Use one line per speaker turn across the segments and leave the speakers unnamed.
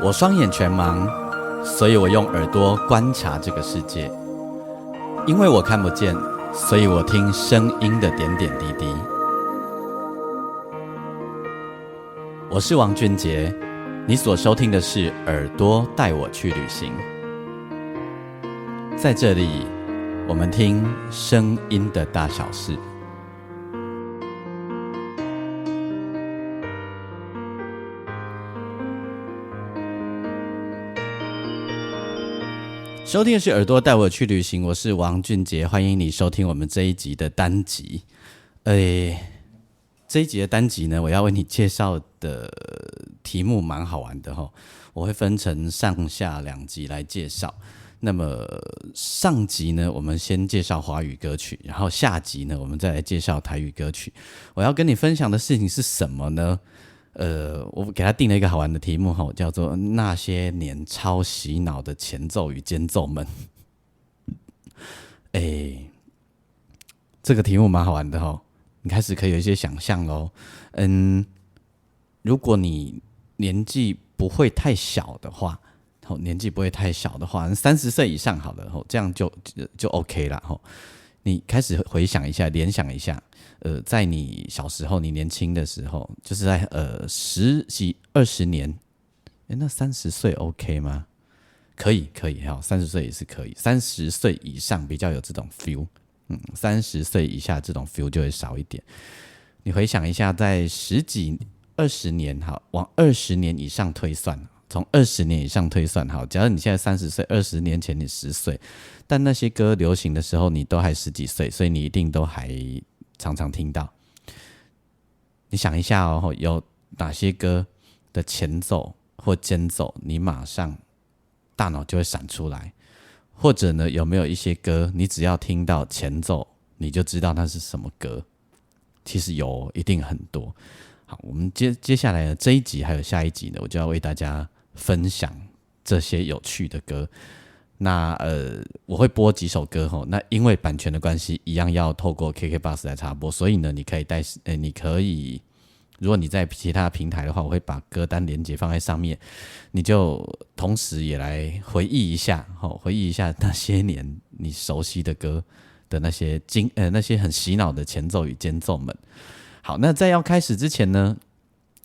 我双眼全盲，所以我用耳朵观察这个世界。因为我看不见，所以我听声音的点点滴滴。我是王俊杰，你所收听的是耳朵带我去旅行。在这里，我们听声音的大小事。收听的是耳朵带我去旅行，我是王俊杰，欢迎你收听我们这一集的单集。这一集的单集呢，我要为你介绍的题目蛮好玩的齁，我会分成上下两集来介绍。那么上集呢，我们先介绍华语歌曲，然后下集呢，我们再来介绍台语歌曲。我要跟你分享的事情是什么呢？我给他定了一个好玩的题目齁，叫做那些年超洗脑的前奏与间奏们。这个题目蛮好玩的齁，你开始可以有一些想象咯。如果你年纪不会太小的话，30岁以上好了，这样就 OK 啦。你开始回想一下，联想一下，在你小时候，你年轻的时候，就是在10几20年，那30岁 OK 吗？可以，30岁也是可以，30岁以上比较有这种 feel，30岁以下这种 feel 就会少一点。你回想一下，在10几20年，好，往20年以上推算。从20年以上推算，好，假如你现在30岁，20年前你10岁，但那些歌流行的时候你都还10几岁，所以你一定都还常常听到。你想一下哦，有哪些歌的前奏或间奏，你马上大脑就会闪出来？或者呢，有没有一些歌，你只要听到前奏，你就知道那是什么歌？其实有，一定很多。好，我们接下来呢，这一集还有下一集呢，我就要为大家分享这些有趣的歌。那我会播几首歌齁，那因为版权的关系，一样要透过 KKBOX 来插播，所以呢，你可以，如果你在其他平台的话，我会把歌单连结放在上面，你就同时也来回忆一下那些年你熟悉的歌的那些很洗脑的前奏与间奏们。好，那在要开始之前呢，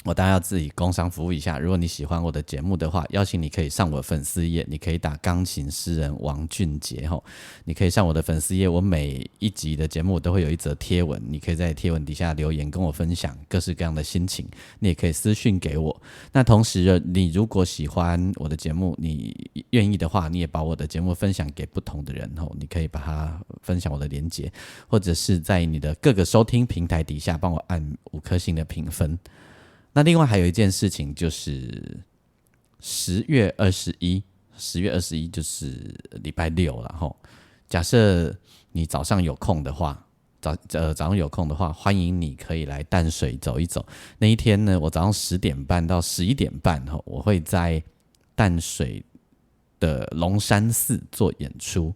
我当然要自己工商服务一下。如果你喜欢我的节目的话，邀请你可以上我的粉丝页，你可以打钢琴诗人王俊杰，你可以上我的粉丝页，我每一集的节目都会有一则贴文，你可以在贴文底下留言跟我分享各式各样的心情，你也可以私讯给我。那同时你如果喜欢我的节目，你愿意的话，你也把我的节目分享给不同的人，你可以把它分享我的连结，或者是在你的各个收听平台底下帮我按5颗星的评分。那另外还有一件事情，就是10月21就是礼拜六了齁。假设你早上有空的话，欢迎你可以来淡水走一走。那一天呢，我早上10点半到11点半，我会在淡水的龙山寺做演出。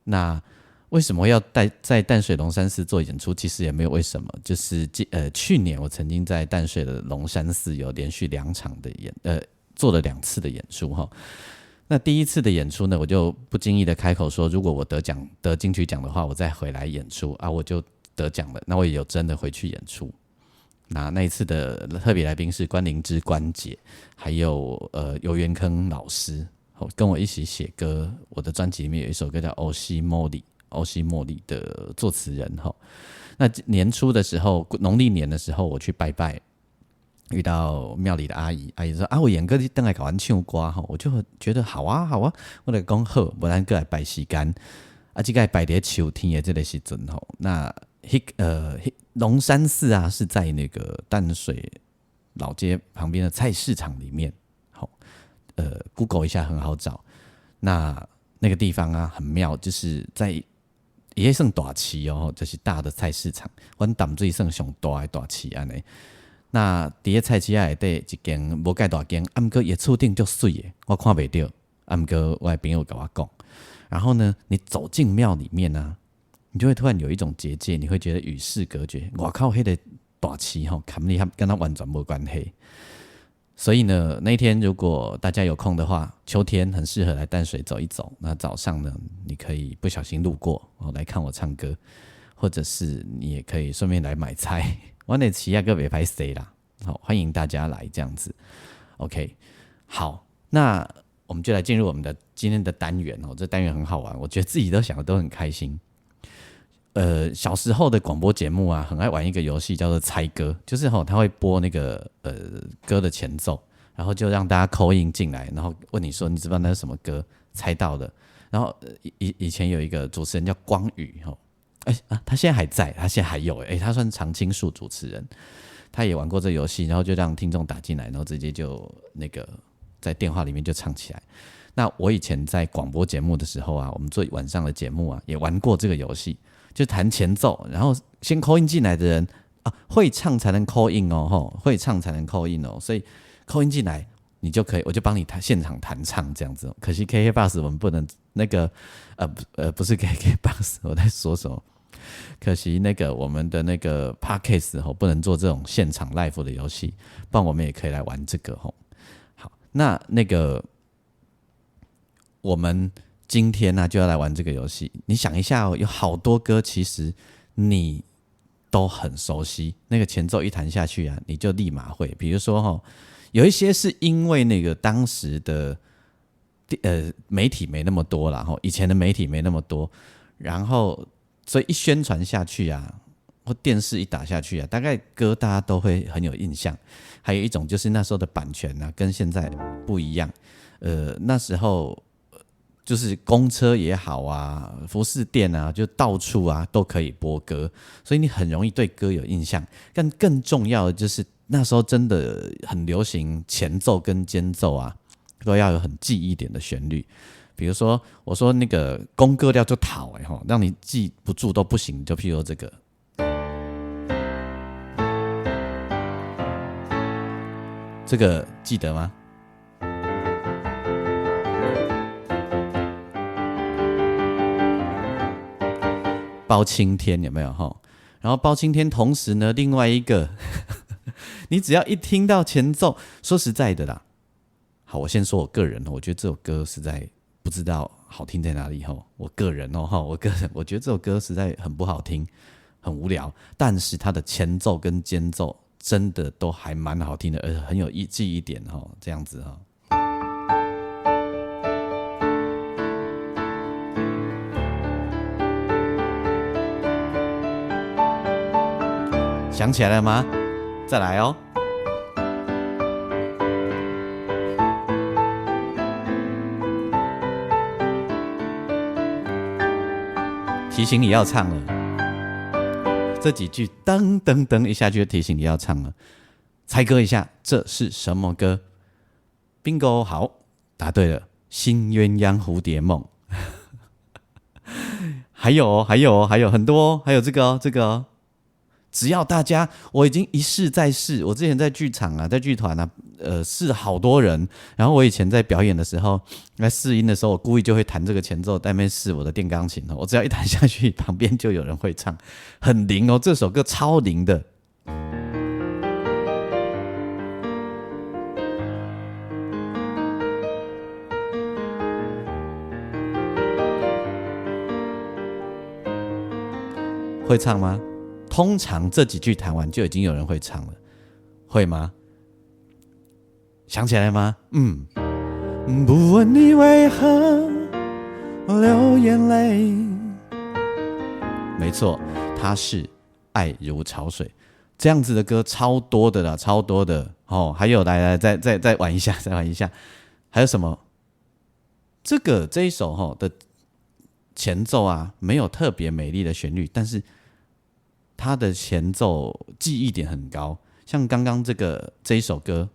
那为什么要在淡水龙山寺做演出？其实也没有为什么，就是去年我曾经在淡水的龙山寺有连续2场的做了2次的演出齁。那第一次的演出呢，我就不经意的开口说，如果我得金曲奖的话，我再回来演出啊，我就得奖了。那我也有真的回去演出。那一次的特别来宾是关灵芝关姐，还有游元坑老师，跟我一起写歌。我的专辑里面有一首歌叫欧西茉莉的作词人。那年初的时候，农历年的时候，我去拜拜，遇到庙里的阿姨说啊，我演歌你回来给我唱歌，我就觉得好啊，我就说好，不然过来拜时间啊，这个拜在秋天的这个时阵。那龙山寺啊是在那个淡水老街旁边的菜市场里面，Google 一下很好找。那个地方啊很妙，就是在也算大市哦，就是大的菜市场，阮淡水算上大的大市安尼。那伫个菜市仔内底一间无介大间，毋过伊厝顶足水的，我看袂到，毋过我的朋友跟我讲。然后呢，你走进庙里面啊，你就会突然有一种结界，你会觉得与世隔绝。外口迄个大市吼，跟你完全无关系。所以呢，那天如果大家有空的话，秋天很适合来淡水走一走。那早上呢，你可以不小心路过来看我唱歌，或者是你也可以顺便来买菜。我那期亚个别拍谁啦，好，欢迎大家来这样子。OK， 好，那我们就来进入我们的今天的单元哦。这单元很好玩，我觉得自己都想的都很开心。小时候的广播节目啊，很爱玩一个游戏叫做猜歌，就是他会播那个歌的前奏，然后就让大家 call in 进来，然后问你说你知不知道那是什么歌，猜到的。然后以前有一个主持人叫光宇他现在还在，他现在还有他算常青树主持人，他也玩过这个游戏，然后就让听众打进来，然后直接就那个在电话里面就唱起来。那我以前在广播节目的时候啊，我们做晚上的节目啊，也玩过这个游戏。就弹前奏，然后先 call in 进来的人会唱才能 call in 会唱才能 call in 所以 call in 进来，你就可以，我就帮你现场弹唱这样子。可惜 KKBOX 我们不能那个不是 KKBOX， 我在说什么？可惜那个我们的那个 Podcast 不能做这种现场 live 的游戏，不然我们也可以来玩这个好，那个我们今天呢就要来玩这个游戏。你想一下有好多歌其实你都很熟悉，那个前奏一弹下去啊，你就立马会。比如说有一些是因为那个当时的媒体没那么多啦，以前的媒体没那么多，然后所以一宣传下去啊，或电视一打下去啊，大概歌大家都会很有印象。还有一种就是那时候的版权啊，跟现在不一样。那时候就是公车也好啊，服饰店啊，就到处啊都可以播歌，所以你很容易对歌有印象。但更重要的就是那时候真的很流行前奏跟间奏啊，都要有很记忆点的旋律。比如说我说那个公歌调就讨让你记不住都不行，就譬如说这个，这个记得吗？包青天有没有然后包青天同时呢，另外一个你只要一听到前奏，说实在的啦，好，我先说我个人，我觉得这首歌实在不知道好听在哪里我个人我觉得这首歌实在很不好听，很无聊，但是它的前奏跟间奏真的都还蛮好听的，而且很有记忆点这样子想起来了吗？再来提醒你要唱了，这几句噔噔噔一下就提醒你要唱了。猜歌一下，这是什么歌 ？Bingo， 好，答对了，《新鸳鸯蝴蝶梦》。还有很多还有这个只要大家，我已经一试再试。我之前在剧场啊，在剧团啊，试了好多人。然后我以前在表演的时候，在试音的时候，我故意就会弹这个前奏，在那边试我的电钢琴。我只要一弹下去，旁边就有人会唱，很灵这首歌超灵的。会唱吗？通常这几句弹完就已经有人会唱了，会吗？想起来吗？不问你为何流眼泪，没错，它是爱如潮水。这样子的歌超多的啦，超多的还有来再玩一下，再玩一下。还有什么？这一首的前奏啊，没有特别美丽的旋律，但是它的前奏记忆点很高，像刚刚这一首歌，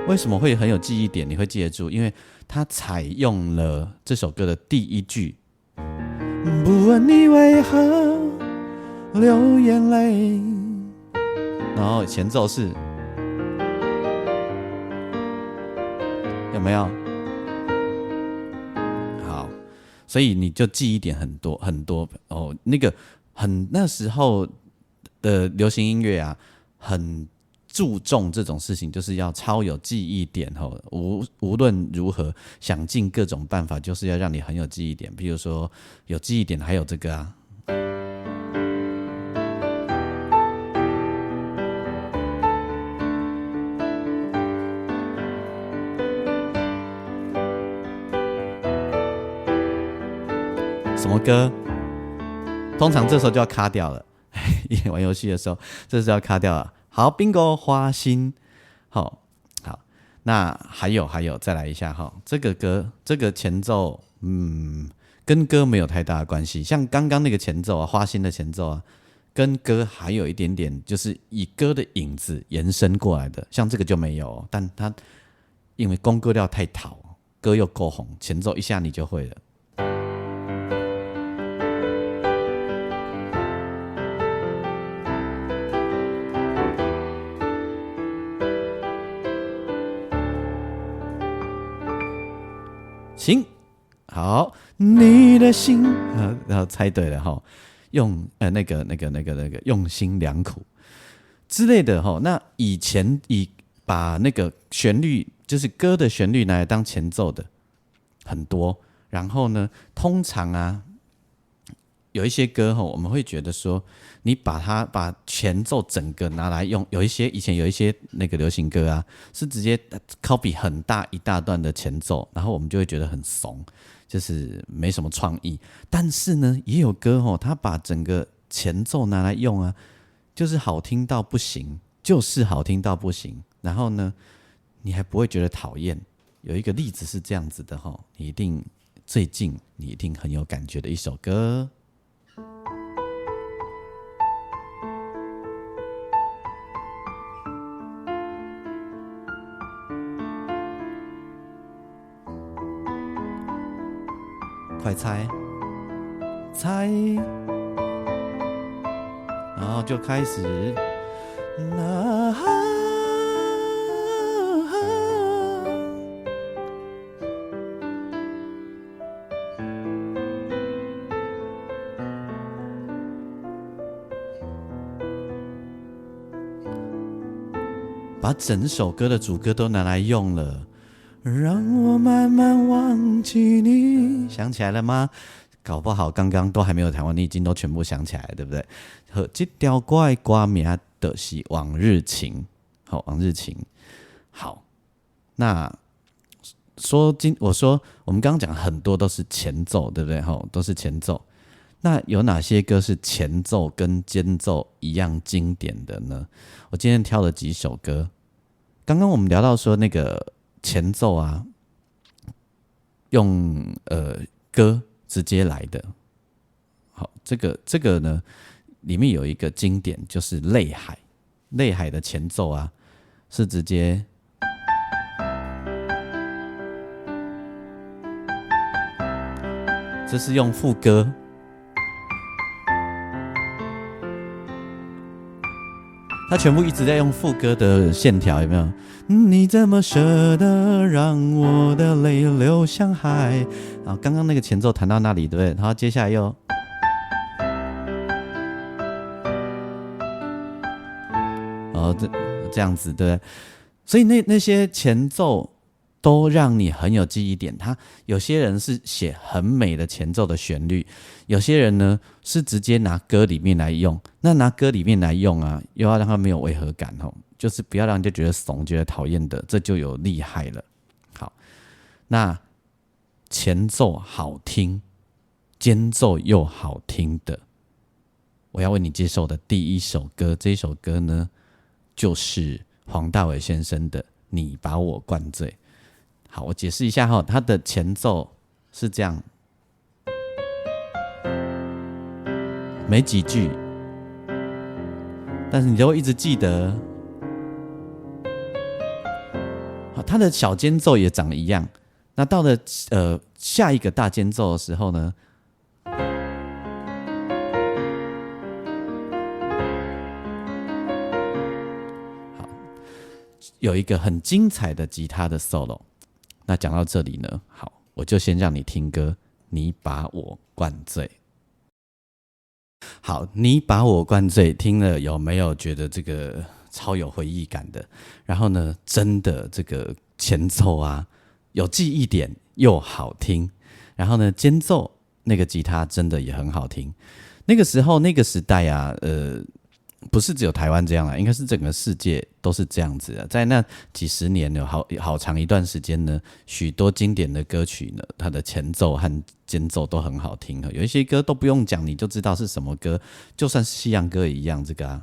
为什么会很有记忆点？你会记得住，因为它采用了这首歌的第一句，不问你为何流眼泪，然后前奏是，有没有？所以你就记忆点很多很多那个那时候的流行音乐啊，很注重这种事情，就是要超有记忆点吼。无论如何，想尽各种办法，就是要让你很有记忆点。比如说有记忆点，还有这个啊。什么歌？通常这时候就要卡掉了。玩游戏的时候，这时候要卡掉了。好 ，bingo， 花心。好，那还有，再来一下哈。这个歌，这个前奏，跟歌没有太大的关系。像刚刚那个前奏啊，花心的前奏啊，跟歌还有一点点，就是以歌的影子延伸过来的。像这个就没有，但它因为功歌料太讨，歌又够红，前奏一下你就会了。行，好，你的心，然后猜对了哈，用那个用心良苦之类的哈。那以前把那个旋律，就是歌的旋律拿来当前奏的很多，然后呢，通常啊，有一些歌哈，我们会觉得说，你把前奏整个拿来用，以前有一些那个流行歌啊，是直接 copy 很大一大段的前奏，然后我们就会觉得很怂，就是没什么创意。但是呢，也有歌哈，他把整个前奏拿来用啊，就是好听到不行，然后呢，你还不会觉得讨厌。有一个例子是这样子的哈，最近你一定很有感觉的一首歌。快猜，然后就开始。把整首歌的主歌都拿来用了。让我慢慢忘记你，想起来了吗？搞不好刚刚都还没有弹完，你已经都全部想起来了，对不对？和这条歌的歌名就是《往日情》。好，《往日情》。好，那我说我们刚刚讲很多都是前奏，对不对？都是前奏。那有哪些歌是前奏跟间奏一样经典的呢？我今天挑了几首歌。刚刚我们聊到说那个前奏啊，用歌直接来的。好，这个呢，里面有一个经典，就是《泪海》。《泪海》的前奏啊，是直接，这是用副歌。他全部一直在用副歌的线条，有没有？你怎么舍得让我的泪流向海？然后刚刚那个前奏弹到那里，对不对？然后接下来又，这样子，对不对？所以那些前奏都让你很有记忆点。有些人是写很美的前奏的旋律，有些人呢是直接拿歌里面来用。那拿歌里面来用啊，又要让它没有违和感哦，就是不要让人家觉得怂、觉得讨厌的，这就有厉害了。好，那前奏好听，间奏又好听的，我要为你介绍的第一首歌，这一首歌呢，就是黄大炜先生的《你把我灌醉》。好，我解释一下哈，它的前奏是这样，没几句，但是你就会一直记得。好，它的小间奏也长一样。那到了下一个大间奏的时候呢，好，有一个很精彩的吉他的 solo。那讲到这里呢，好，我就先让你听歌，你把我灌醉。好，你把我灌醉，听了有没有觉得这个超有回忆感的？然后呢，真的这个前奏啊，有记忆点又好听，然后呢，间奏那个吉他真的也很好听。那个时候那个时代啊，不是只有台湾这样啦，应该是整个世界都是这样子的。在那几十年有好长一段时间呢，许多经典的歌曲呢，它的前奏和间奏都很好听。有一些歌都不用讲，你就知道是什么歌，就算是西洋歌也一样。这个啊，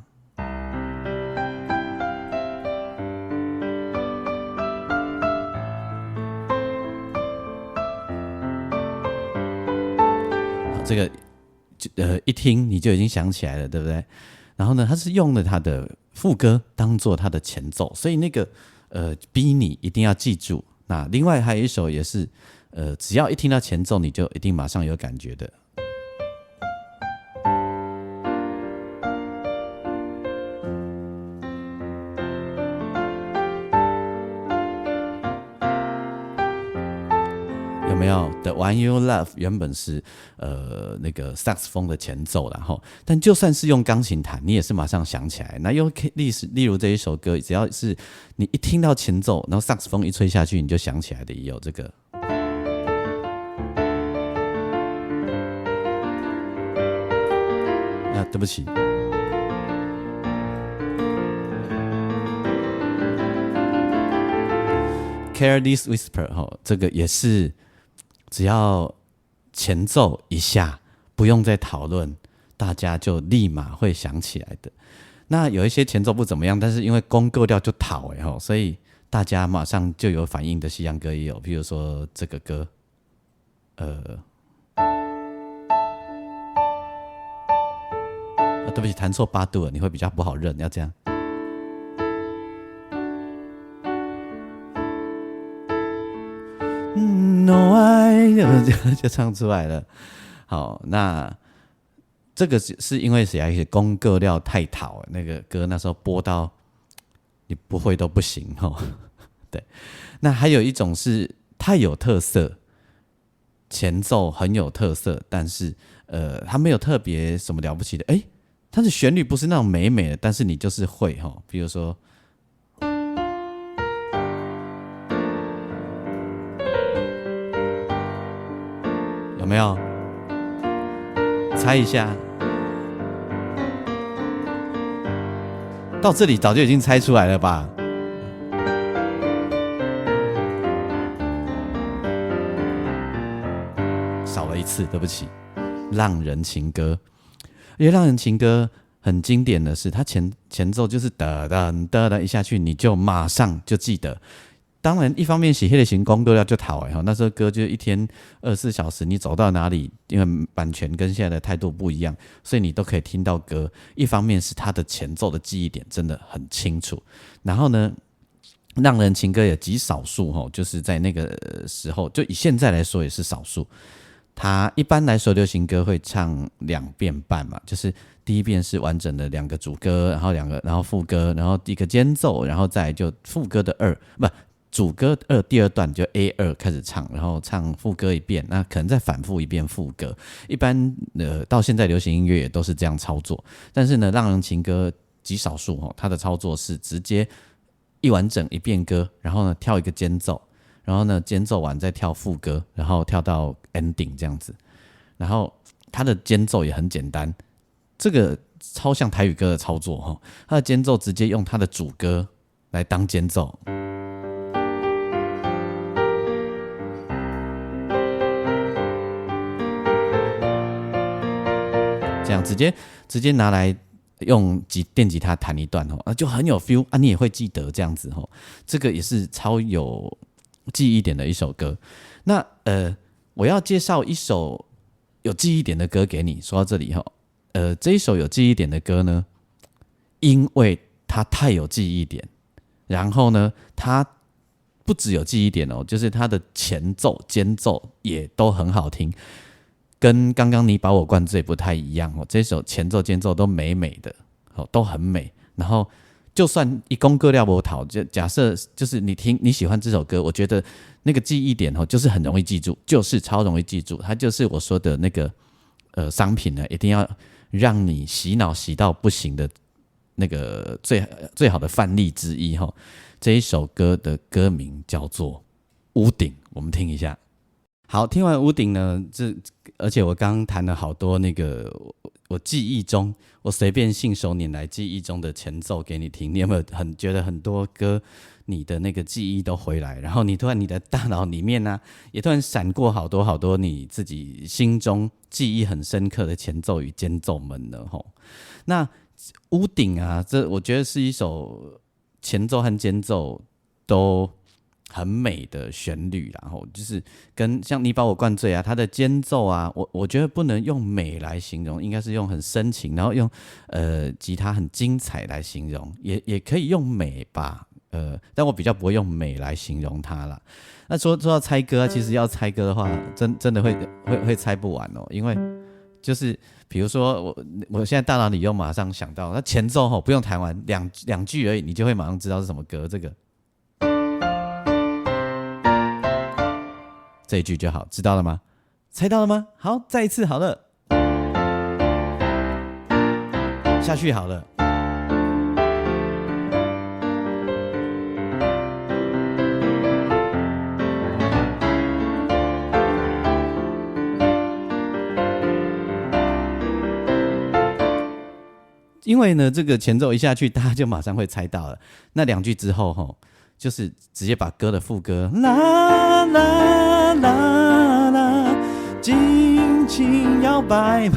这个一听你就已经想起来了，对不对？然后呢，他是用了他的副歌当做他的前奏，所以那个逼你一定要记住。那另外还有一首也是只要一听到前奏，你就一定马上有感觉的。有没有 The One You Love 原本是那个萨克斯风的前奏啦齁，但就算是用钢琴弹，你也是马上想起来。那又例如这一首歌，只要是你一听到前奏，然后萨克斯风一吹下去，你就想起来的，也有这个。对不起。Careless Whisper 这个也是只要前奏一下，不用再讨论，大家就立马会想起来的。那有一些前奏不怎么样，但是因为公够调就讨所以大家马上就有反应的西洋歌也有，比如说这个歌，对不起，弹错八度了，你会比较不好认，要这样。No I 就唱出来了。好，那这个是因为谁啊？公歌料太讨，那个歌那时候播到你不会都不行对，那还有一种是太有特色，前奏很有特色，但是它没有特别什么了不起的，它的旋律不是那种美美的，但是你就是会比如说。有没有？猜一下，到这里早就已经猜出来了吧？少了一次，对不起。浪人情歌，因为浪人情歌很经典的是，它前奏就是哒哒哒哒一下去，你就马上就记得。当然，一方面是那个行公歌就讨那时候歌就一天24小时，你走到哪里，因为版权跟现在的态度不一样，所以你都可以听到歌。一方面是它的前奏的记忆点真的很清楚，然后呢，浪人情歌也极少数就是在那个时候，就以现在来说也是少数。它一般来说流行歌会唱2遍半嘛，就是第一遍是完整的2个主歌，然后副歌，然后一个间奏，然后再来就副歌的主歌第2段就 A2 开始唱，然后唱副歌一遍，那可能再反复一遍副歌。一般到现在流行音乐也都是这样操作，但是呢，浪人情歌极少数它的操作是直接一完整一遍歌，然后呢跳一个间奏，然后呢间奏完再跳副歌，然后跳到 ending 这样子。然后它的间奏也很简单，这个超像台语歌的操作它的间奏直接用它的主歌来当间奏。这样直接拿来用电吉他弹一段就很有 feel 你也会记得这样子这个也是超有记忆点的一首歌。那我要介绍一首有记忆点的歌给你。说到这里这一首有记忆点的歌呢，因为它太有记忆点，然后呢，它不只有记忆点就是它的前奏、间奏也都很好听。跟刚刚你把我灌醉不太一样这首前奏间奏都美美的都很美。然后就算一公歌料不讨，就假设就是你喜欢这首歌，我觉得那个记忆点就是很容易记住，就是超容易记住。它就是我说的那个商品呢，一定要让你洗脑洗到不行的那个最好的范例之一哈。这一首歌的歌名叫做《屋顶》，我们听一下。好，听完《屋顶》呢，而且我刚刚弹了好多那个我记忆中，我随便信手拈来记忆中的前奏给你听，你有没有觉得很多歌你的那个记忆都回来，然后你突然你的大脑里面呢，也突然闪过好多好多你自己心中记忆很深刻的前奏与间奏们呢？吼，那屋顶啊，这我觉得是一首前奏和间奏都很美的旋律，然后就是跟像你把我灌醉啊，它的间奏啊，我觉得不能用美来形容，应该是用很深情，然后用吉他很精彩来形容，也可以用美吧，但我比较不会用美来形容它啦。那说到猜歌啊，其实要猜歌的话，真的会猜不完哦，因为就是比如说我现在大脑里又马上想到，那前奏吼不用弹完两句而已，你就会马上知道是什么歌，这一句就好，知道了吗？猜到了吗？好，再一次好了，下去好了。因为呢，这个前奏一下去，大家就马上会猜到了。那两句之后，吼，就是直接把歌的副歌啦啦啦啦，尽情摇摆。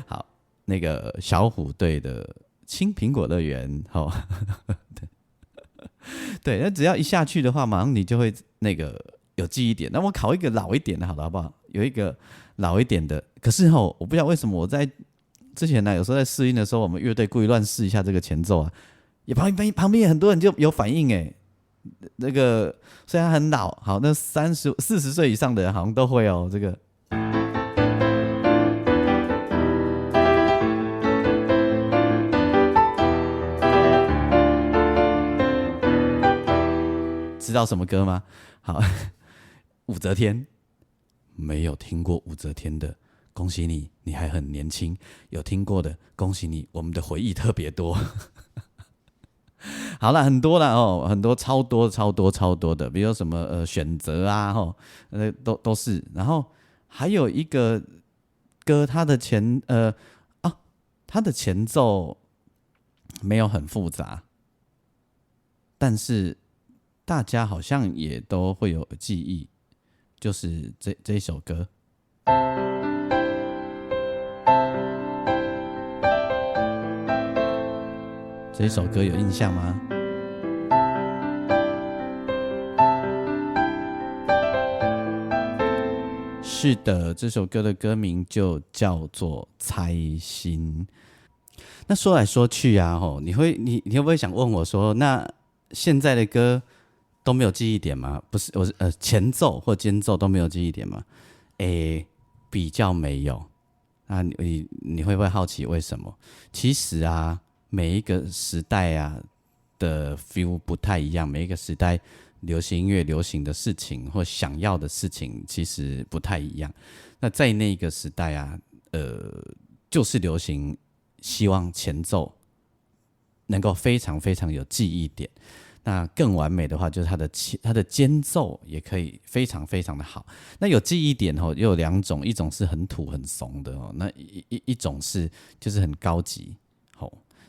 好，那个小虎队的青苹果乐园，吼，对，那只要一下去的话，马上你就会那个有记忆点。那我考一个老一点的，好了，好不好？有一个老一点的，可是吼，我不知道为什么我在之前呢，有时候在试音的时候，我们乐队故意乱试一下这个前奏啊，也旁边很多人就有反应哎。那个虽然很老，好，那40岁以上的人好像都会哦。这个知道什么歌吗？好，武则天，没有听过武则天的，恭喜你，你还很年轻；有听过的，恭喜你，我们的回忆特别多。好啦，很多啦哦，很多超多的，比如说什么选择啊，都是。然后还有一个歌，它的前奏没有很复杂，但是大家好像也都会有记忆，就是这一首歌。这一首歌有印象吗？是的，这首歌的歌名就叫做《猜心》。那说来说去啊，你会不会想问我说，那现在的歌都没有记忆点吗？不是，前奏或间奏都没有记忆点吗？比较没有。那你会不会好奇为什么？其实啊，每一个时代啊的 feel 不太一样，每一个时代流行音乐流行的事情或想要的事情其实不太一样。那在那个时代啊，就是流行希望前奏能够非常非常有记忆点。那更完美的话，就是它的间奏也可以非常非常的好。那有记忆点又有两种，一种是很土很怂的那一种是就是很高级。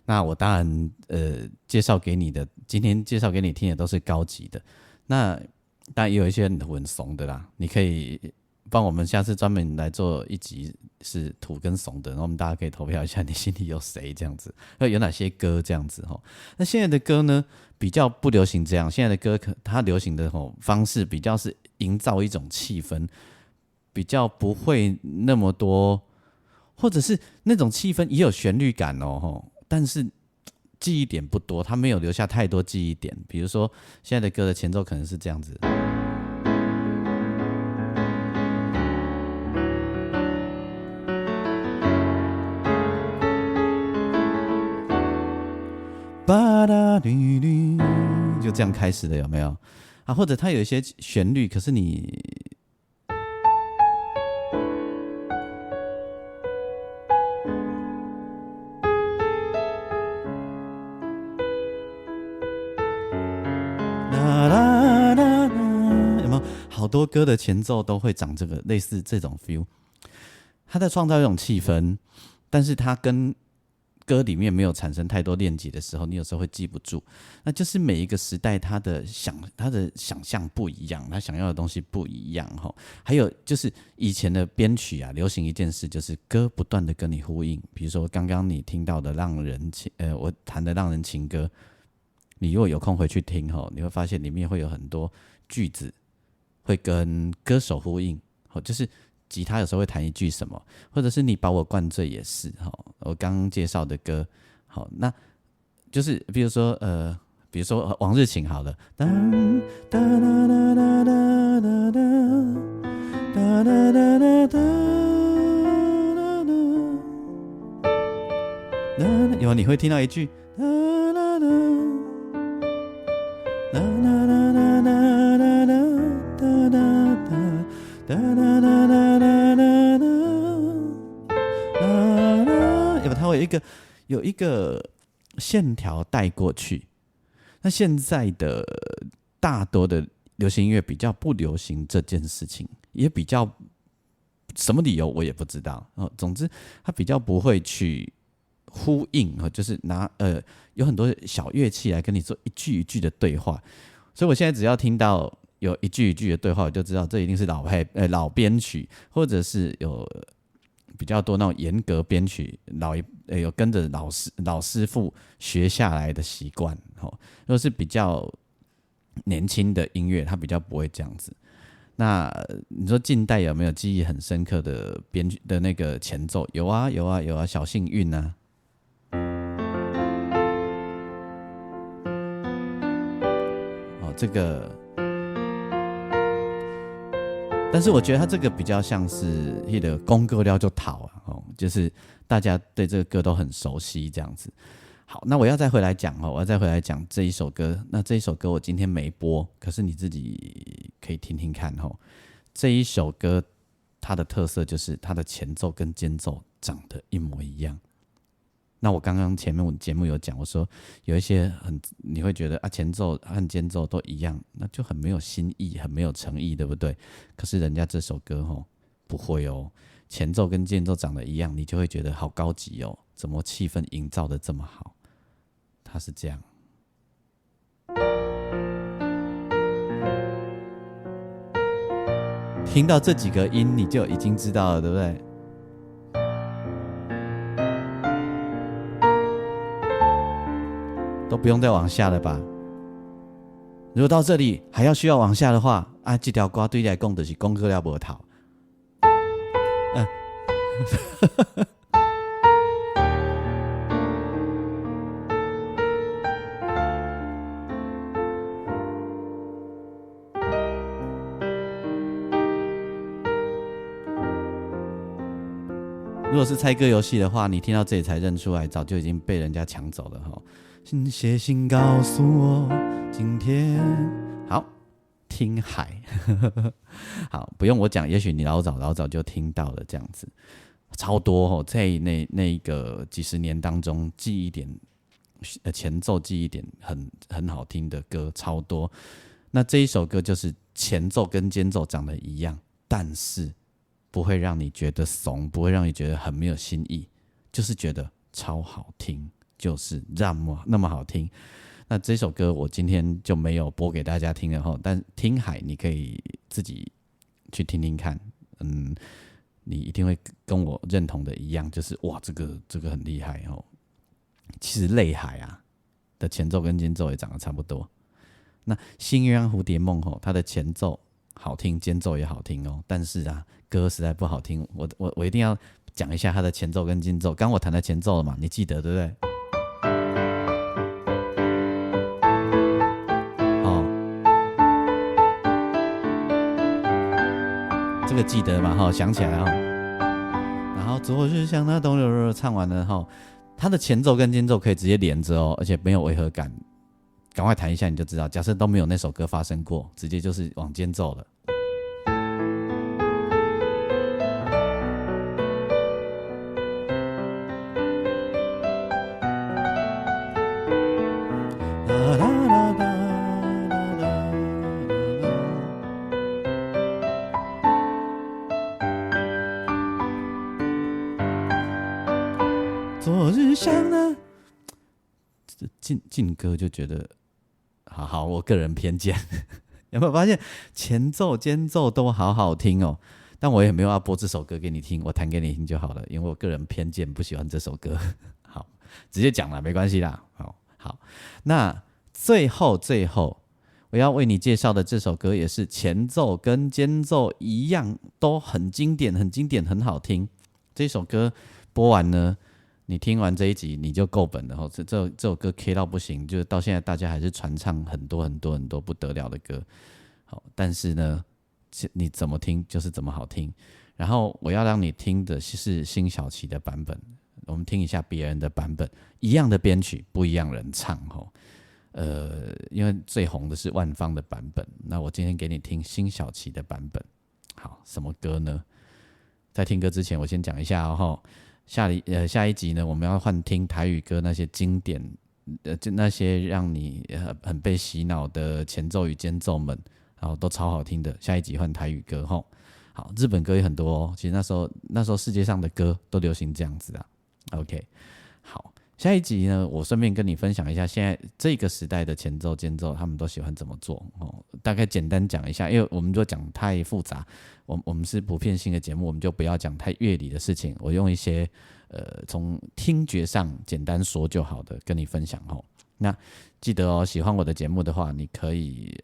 那我当然介绍给你的，今天介绍给你听的都是高级的。那当然也有一些很怂的啦，你可以帮我们下次专门来做一集是土跟怂的，然后我们大家可以投票一下，你心里有谁这样子，有哪些歌这样子那现在的歌呢，比较不流行这样，现在的歌它流行的方式比较是营造一种气氛，比较不会那么多，或者是那种气氛也有旋律感但是记忆点不多，它没有留下太多记忆点。比如说现在的歌的前奏可能是这样子。巴拉哩哩，就这样开始的，有没有啊？或者它有一些旋律，可是你多歌的前奏都会长这个类似这种 feel， 它在创造一种气氛，但是它跟歌里面没有产生太多链接的时候，你有时候会记不住。那就是每一个时代他的想象不一样，他想要的东西不一样哈。还有就是以前的编曲啊，流行一件事就是歌不断的跟你呼应。比如说刚刚你听到的我弹的让人情歌，你如果有空回去听哈，你会发现里面会有很多句子会跟歌手呼应，就是吉他有时候会弹一句什么，或者是你把我灌醉也是我刚刚介绍的歌，好，那就是比如说往日情好了，有你会听到一句它会有一个线条带过去。那现在的大多的流行音乐比较不流行这件事情，也比较什么理由我也不知道总之它比较不会去呼应就是有很多小乐器来跟你做一句一句的对话。所以我现在只要听到有一句一句的对话，我就知道这一定是老编曲，或者是有比较多那种严格编曲，有跟着老师傅学下来的习惯。如果是比较年轻的音乐，它比较不会这样子。那你说近代有没有记忆很深刻的编曲的那个前奏？有啊，小幸运啊。这个，但是我觉得他这个比较像是那个公歌料就讨就是大家对这个歌都很熟悉这样子。好，那我要再回来讲这一首歌。那这一首歌我今天没播，可是你自己可以听听看这一首歌它的特色就是它的前奏跟间奏长得一模一样。那我刚刚前面节目有讲，我说有一些你会觉得前奏和间奏都一样，那就很没有新意，很没有诚意，对不对？可是人家这首歌不会前奏跟间奏长得一样，你就会觉得好高级怎么气氛营造的这么好？它是这样。听到这几个音，你就已经知道了，对不对？都不用再往下了吧？如果到这里还要需要往下的话，这条歌对你来讲就是功课了无头。如果是猜歌游戏的话，你听到这里才认出来，早就已经被人家抢走了请写信告诉我，今天好听海好，不用我讲，也许你老早就听到了，这样子超多在那个几十年当中，记忆点前奏记忆点很好听的歌超多。那这一首歌就是前奏跟间奏长得一样，但是不会让你觉得怂，不会让你觉得很没有新意，就是觉得超好听，就是那么好听。那这首歌我今天就没有播给大家听了但听海你可以自己去听听看，你一定会跟我认同的一样，就是哇，这个很厉害其实泪海的前奏跟间奏也长得差不多。那新鸳鸯蝴蝶梦它的前奏好听，间奏也好听但是歌实在不好听。我一定要讲一下它的前奏跟间奏。刚我弹的前奏了嘛，你记得对不对？这个记得嘛想起来然后昨日像那冬日唱完了它的前奏跟间奏可以直接连着而且没有违和感。赶快弹一下你就知道，假设都没有那首歌发生过，直接就是往间奏了。只想呢，进歌就觉得，好，我个人偏见，有没有发现前奏、间奏都好好听哦？但我也没有要播这首歌给你听，我弹给你听就好了，因为我个人偏见不喜欢这首歌。好，直接讲了，没关系啦。好，那最后，我要为你介绍的这首歌也是前奏跟间奏一样，都很经典，很好听。这首歌播完呢，你听完这一集你就够本了。这首歌 K 到不行，就是到现在大家还是传唱很多不得了的歌。好，但是呢，你怎么听就是怎么好听。然后我要让你听的是辛晓琪的版本，我们听一下别人的版本，一样的编曲，不一样人唱吼。因为最红的是万芳的版本，那我今天给你听辛晓琪的版本。好，什么歌呢？在听歌之前，我先讲一下哦。下一集呢，我们要换听台语歌那些经典，就那些让你很被洗脑的前奏与间奏们，然后都超好听的。下一集换台语歌吼。好，日本歌也很多哦。其实那时候世界上的歌都流行这样子啊。OK， 好。下一集呢，我顺便跟你分享一下现在这个时代的前奏、间奏，他们都喜欢怎么做哦。大概简单讲一下，因为我们就讲太复杂，我们是普遍性的节目，我们就不要讲太乐理的事情。我用一些从听觉上简单说就好的跟你分享哦。那记得哦，喜欢我的节目的话，你可以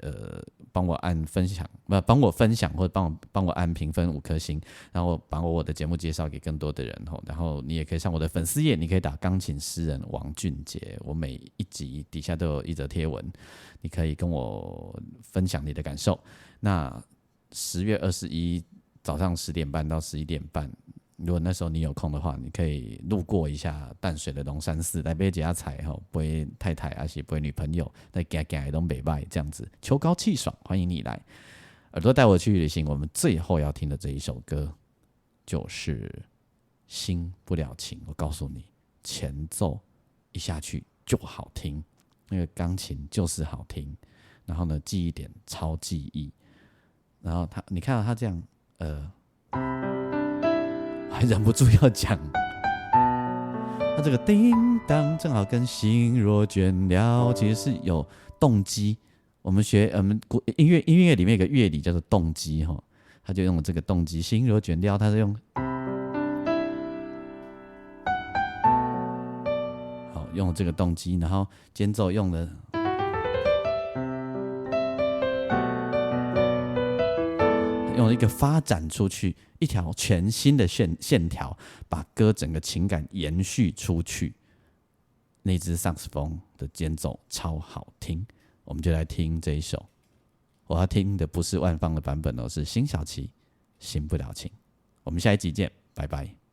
帮我按分享，帮我分享或者帮我按评分5颗星，然后把我的节目介绍给更多的人吼。然后你也可以上我的粉丝页，你可以打钢琴诗人王俊杰，我每一集底下都有一则贴文，你可以跟我分享你的感受。那10月21早上10点半到11点半。如果那时候你有空的话，你可以路过一下淡水的龙山寺，来买一下菜陪太太还是陪女朋友，来行行的都不错，这样子秋高气爽，欢迎你来。耳朵带我去旅行，我们最后要听的这一首歌就是《新不了情》。我告诉你，前奏一下去就好听，那个钢琴就是好听，然后呢，记忆点超记忆，然后你看到他这样，还忍不住要讲，他这个叮当正好跟心若倦了其实是有动机。我们音乐里面有个乐理叫做动机哈，他就用了这个动机，心若倦了，他是用了这个动机，然后间奏用了。用一个发展出去一条全新的线条，把歌整个情感延续出去。那支萨克斯风的间奏超好听，我们就来听这一首。我要听的不是万芳的版本哦，是辛晓琪《新不了情》。我们下一集见，拜拜。